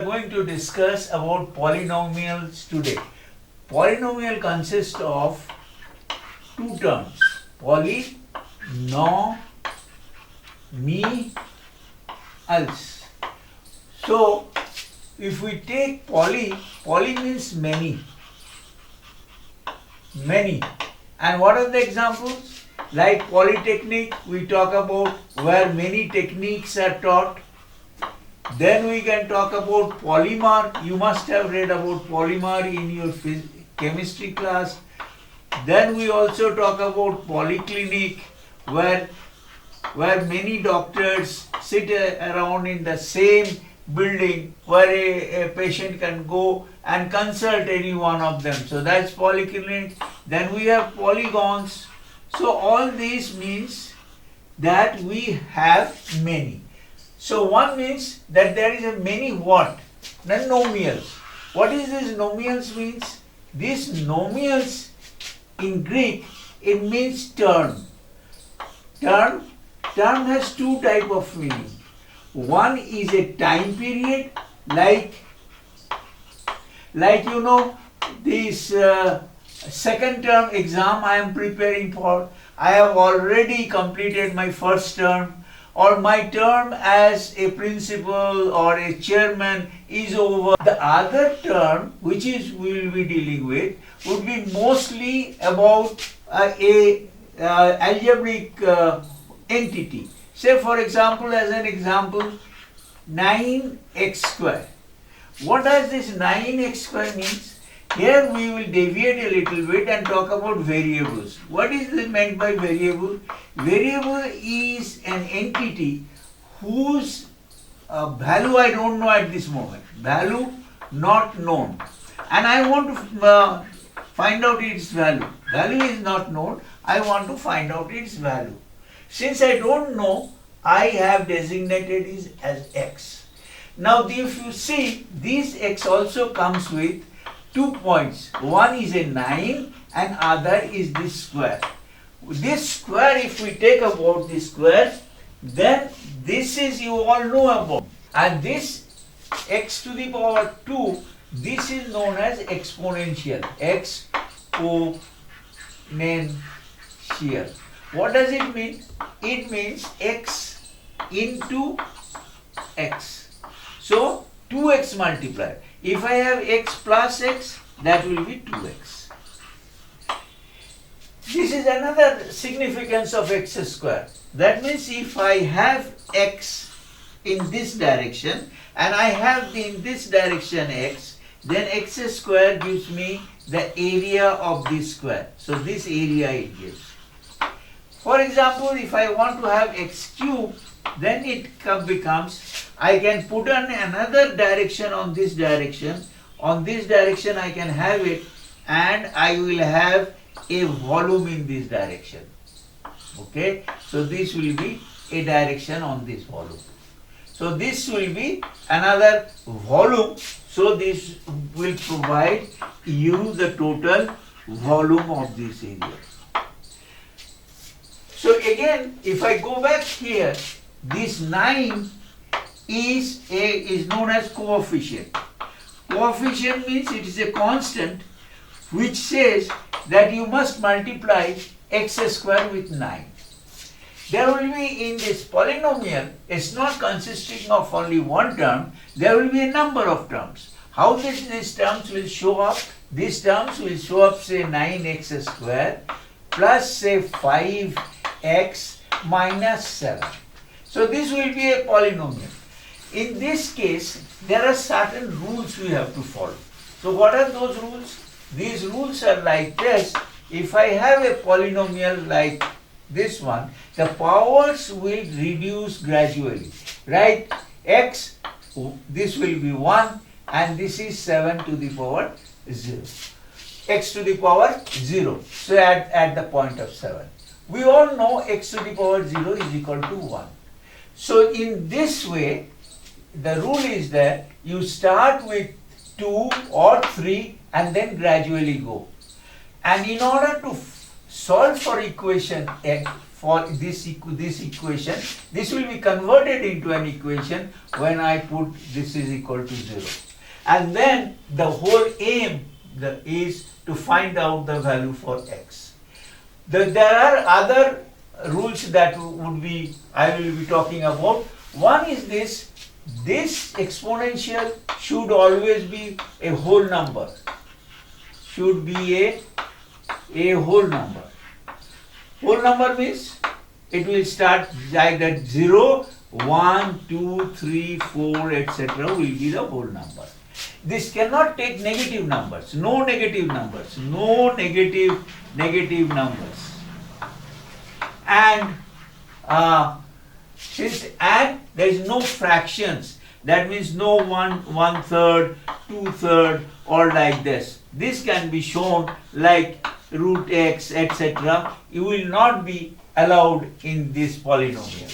We are going to discuss about polynomials today. Polynomial consists of two terms, polynomials. So, if we take poly means many. And what are the examples? Like Polytechnic, we talk about where many techniques are taught. Then we can talk about polymer. You must have read about polymer in your chemistry class. Then we also talk about polyclinic, where many doctors sit around in the same building, where a patient can go and consult any one of them. So that's polyclinic. Then we have polygons. So all these means that we have many. So one means that there is a many what? Then nomials. What is this nomials means? This nomials in Greek, it means term. Term has two type of meaning. One is a time period, like you know this second term exam I am preparing for. I have already completed my first term, or my term as a principal or a chairman is over. The other term which we will be dealing with would be mostly about a algebraic entity. Say for example, as an example, 9x square. What does this 9x square means? Here we will deviate a little bit and talk about variables. What is meant by variable? Variable is an entity whose value I don't know at this moment. Value not known. And I want to find out its value. Value is not known. I want to find out its value. Since I don't know, I have designated it as x. Now if you see, this x also comes with 2 points. One is a 9 and other is this square. This square, if we take about this square, then this is you all know about. And this x to the power 2, this is known as exponential. Exponential. What does it mean? It means x into x. So 2x multiplied. If I have x plus x, that will be 2x. This is another significance of x square. That means if I have x in this direction and I have in this direction x, then x square gives me the area of this square. So this area it gives. For example, if I want to have x cube, then it becomes, I can put on another direction on this direction. On this direction I can have it, and I will have a volume in this direction. Okay, so this will be a direction on this volume. So this will be another volume. So this will provide you the total volume of this area. So again, if I go back here, this 9 is known as coefficient. Coefficient means it is a constant which says that you must multiply x square with 9. There will be in this polynomial, it's not consisting of only one term, there will be a number of terms. How these terms will show up? These terms will show up, say 9x square plus say 5x minus 7. So this will be a polynomial. In this case, there are certain rules we have to follow. So what are those rules? These rules are like this. If I have a polynomial like this one, the powers will reduce gradually. Right? X, this will be 1 and this is 7 to the power 0. X to the power 0. So at the point of 7. We all know x to the power 0 is equal to 1. So in this way, the rule is that you start with 2 or 3 and then gradually go. And in order to solve for equation x, for this equation, this will be converted into an equation when I put this is equal to 0. And then the whole aim is to find out the value for x. There are other rules that I will be talking about. One is this exponential should always be a whole number. Should be a whole number. Whole number means it will start like that 0, 1, 2, 3, 4, etc. will be the whole number. This cannot take negative numbers. No negative numbers. No negative numbers. And there is no fractions. That means no 1/3, 2/3 or like this. This can be shown like root x, etc. You will not be allowed in this polynomial.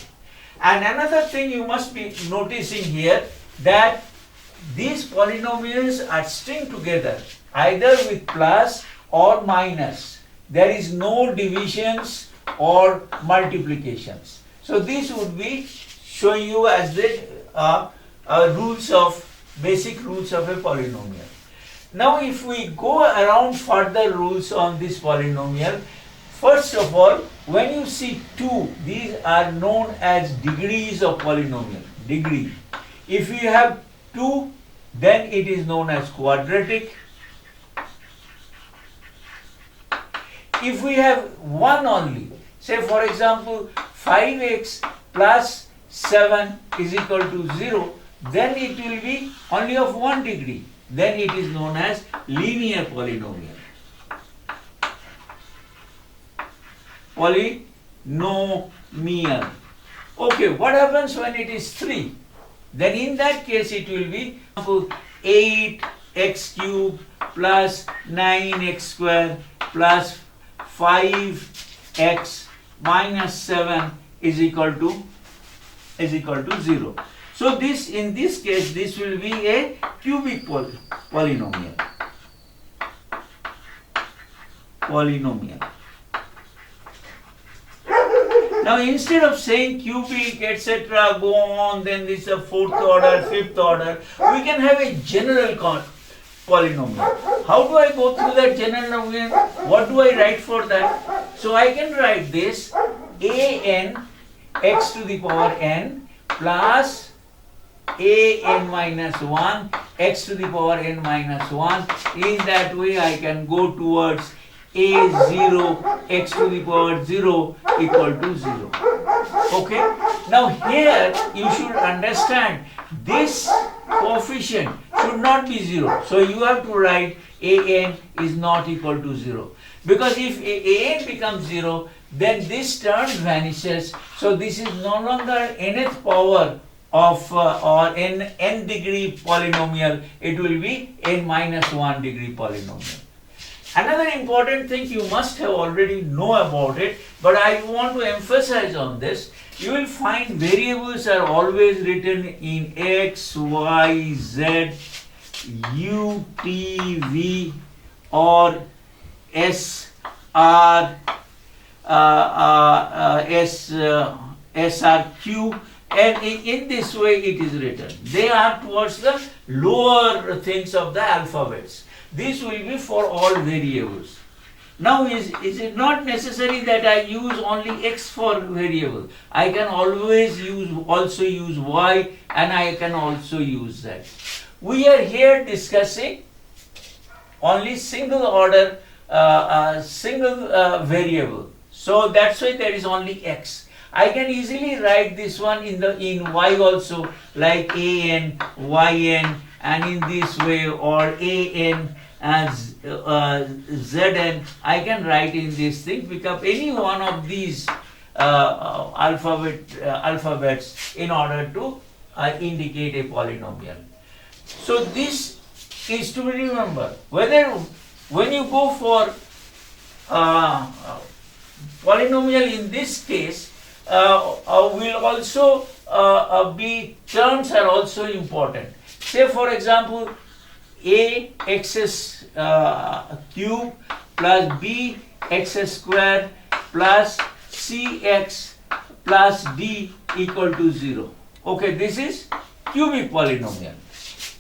And another thing you must be noticing here, that these polynomials are string together either with plus or minus. There is no divisions or multiplications. So this would be showing you as the basic rules of a polynomial. Now if we go around further rules on this polynomial, first of all, when you see 2, these are known as degrees of polynomial. Degree. If you have 2, then it is known as quadratic. If we have 1 only, say for example 5x plus 7 is equal to 0, then it will be only of 1 degree. Then it is known as linear polynomial. Polynomial. Okay, what happens when it is 3? Then in that case it will be 8x cubed plus 9x square plus 5x minus 7 is equal to 0. So in this case this will be a cubic polynomial. Now instead of saying cubic, etc., go on, then this is a 4th order, 5th order, we can have a general polynomial. How do I go through that general polynomial? What do I write for that? So I can write this an x to the power n plus an minus 1 x to the power n minus 1. In that way I can go towards a0 x to the power 0 equal to 0. Okay. Now here you should understand this coefficient should not be 0. So you have to write an is not equal to 0. Because if an becomes 0, then this term vanishes. So this is no longer nth power of or n degree polynomial. It will be n minus 1 degree polynomial. Another important thing you must have already know about it, but I want to emphasize on this. You will find variables are always written in x, y, z, u, t, v or s, r, s, r, q, and in this way it is written. They are towards the lower things of the alphabets. This will be for all variables. Now is it not necessary that I use only x for variable? I can always also use y, and I can also use z. We are here discussing only single order, variable. So that's why there is only x. I can easily write this one in y also, like an, yn, and in this way, or an as zn. I can write in this thing, pick up any one of these alphabets in order to indicate a polynomial. So this is to be remembered. When you go for polynomial in this case, will also be terms are also important. Say for example, a x cube plus b x square plus cx plus d equal to 0. Okay, this is cubic polynomial,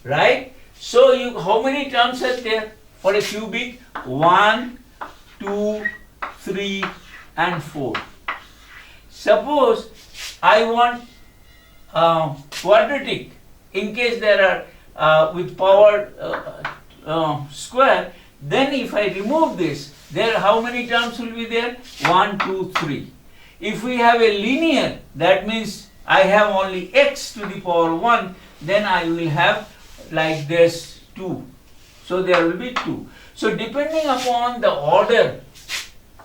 right? So how many terms are there for a cubic? 1, 2, 3 and 4. Suppose I want quadratic, in case there are with power square, then if I remove this, there how many terms will be there? 1, 2, 3. If we have a linear, that means I have only x to the power 1, then I will have like this 2. So there will be 2. So depending upon the order,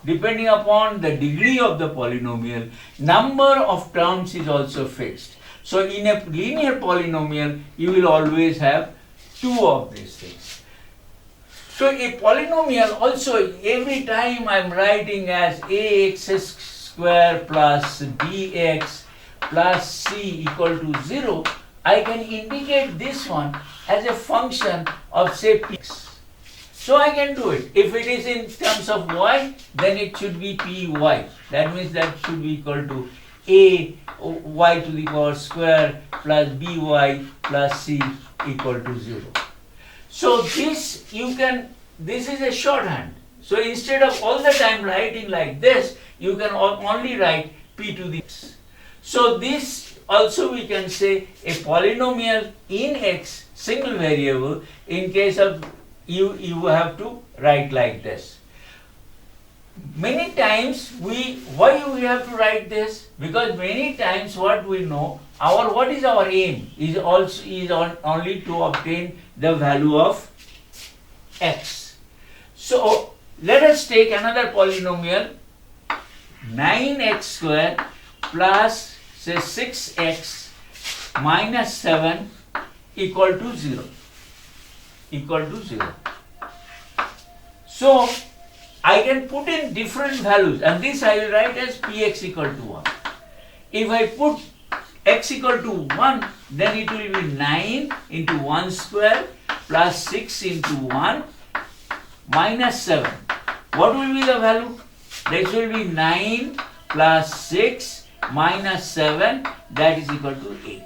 depending upon the degree of the polynomial, number of terms is also fixed. So in a linear polynomial, you will always have 2 of these things. So a polynomial also, every time I am writing as ax square plus bx plus c equal to 0, I can indicate this one as a function of say px. So I can do it. If it is in terms of y, then it should be py. That means that should be equal to a y to the power square plus by plus c equal to 0. So this is a shorthand. So instead of all the time writing like this, you can only write p to the x. So this also we can say a polynomial in x, single variable. In case of you have to write like this. Many times why we have to write this? Because many times what we know, what is our aim is only to obtain the value of x. So let us take another polynomial, 9x square plus say 6x minus 7 equal to 0. So I can put in different values, and this I will write as px equal to 1. If I put x equal to 1, then it will be 9 into 1 square plus 6 into 1 minus 7. What will be the value? This will be 9 plus 6 minus 7, that is equal to 8.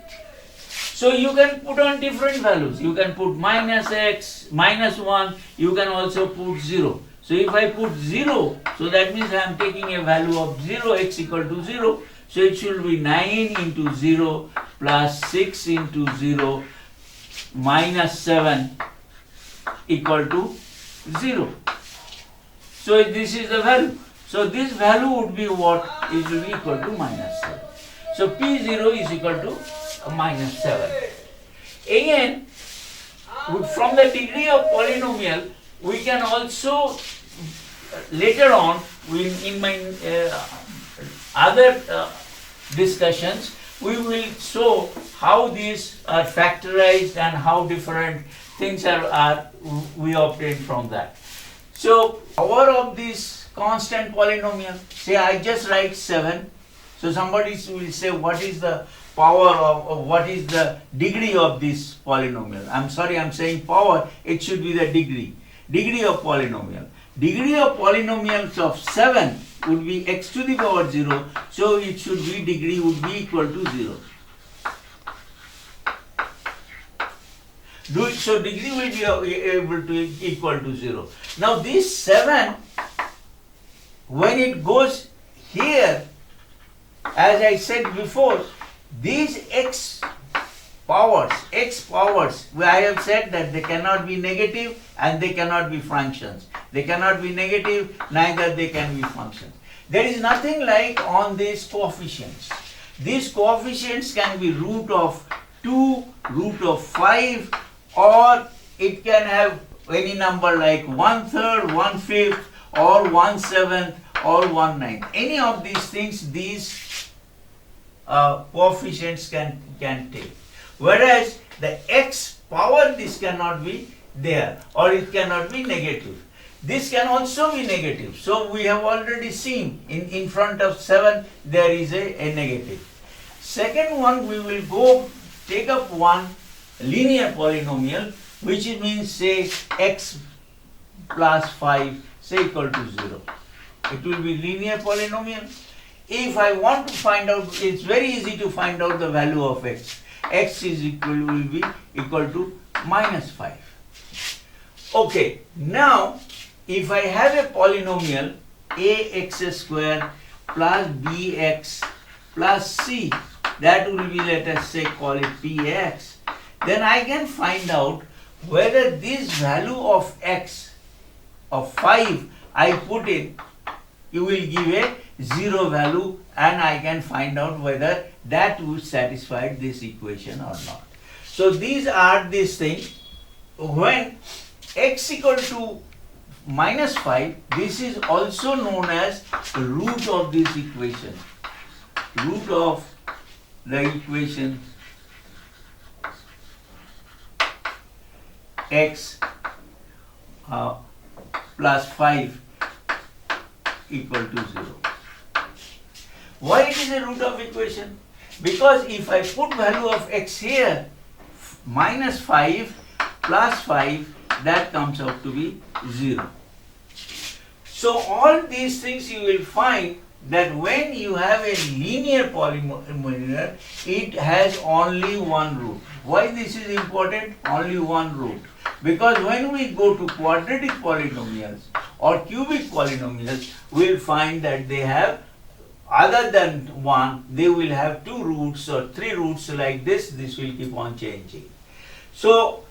So you can put on different values. You can put minus x, minus 1, you can also put 0. So if I put 0, so that means I am taking a value of 0, x equal to 0. So it should be 9 into 0 plus 6 into 0 minus 7 equal to 0. So this is the value. So this value would be what? It will be equal to minus 7. So P0 is equal to minus 7. Again, from the degree of polynomial, we can also later on in my other discussions, we will show how these are factorized and how different things are we obtain from that. So power of this constant polynomial, say I just write 7. So somebody will say, what is the power of, what is the degree of this polynomial? I'm sorry, I'm saying power, it should be the degree of polynomial. Degree of polynomials of 7 would be x to the power 0, so it should be degree would be equal to 0. So degree will be able to equal to 0. Now this 7, when it goes here, as I said before, these x powers, I have said that they cannot be negative and they cannot be functions. They cannot be negative, neither they can be functions. There is nothing like on these coefficients. These coefficients can be root of 2, root of 5, or it can have any number like 1/3, 1/5, or 1/7, or 1/9. Any of these things, these coefficients can take. Whereas the x power, this cannot be there, or it cannot be negative. This can also be negative. So we have already seen in front of 7 there is a negative. Second one, we will take up one linear polynomial, which means say x plus 5 say equal to 0. It will be linear polynomial. If I want to find out, it's very easy to find out the value of x. X will be equal to -5. Okay, now if I have a polynomial ax square plus bx plus c, that will be, let us say, call it px, then I can find out whether this value of x of 5 I put in, you will give a 0 value, and I can find out whether that would satisfy this equation or not. So these are these things. When x equal to -5, this is also known as root of this equation. Root of the equation x plus 5 equal to 0. Why it is a root of equation? Because if I put value of x here, -5 plus 5, that comes out to be 0. So all these things you will find that when you have a linear polynomial, it has only one root. Why this is important? Only one root. Because when we go to quadratic polynomials or cubic polynomials, we will find that they have, other than one, they will have 2 roots or 3 roots like this. This will keep on changing. So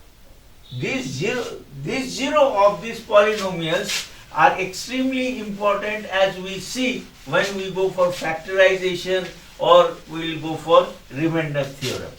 this zero of these polynomials are extremely important, as we see when we go for factorization or we will go for remainder theorem.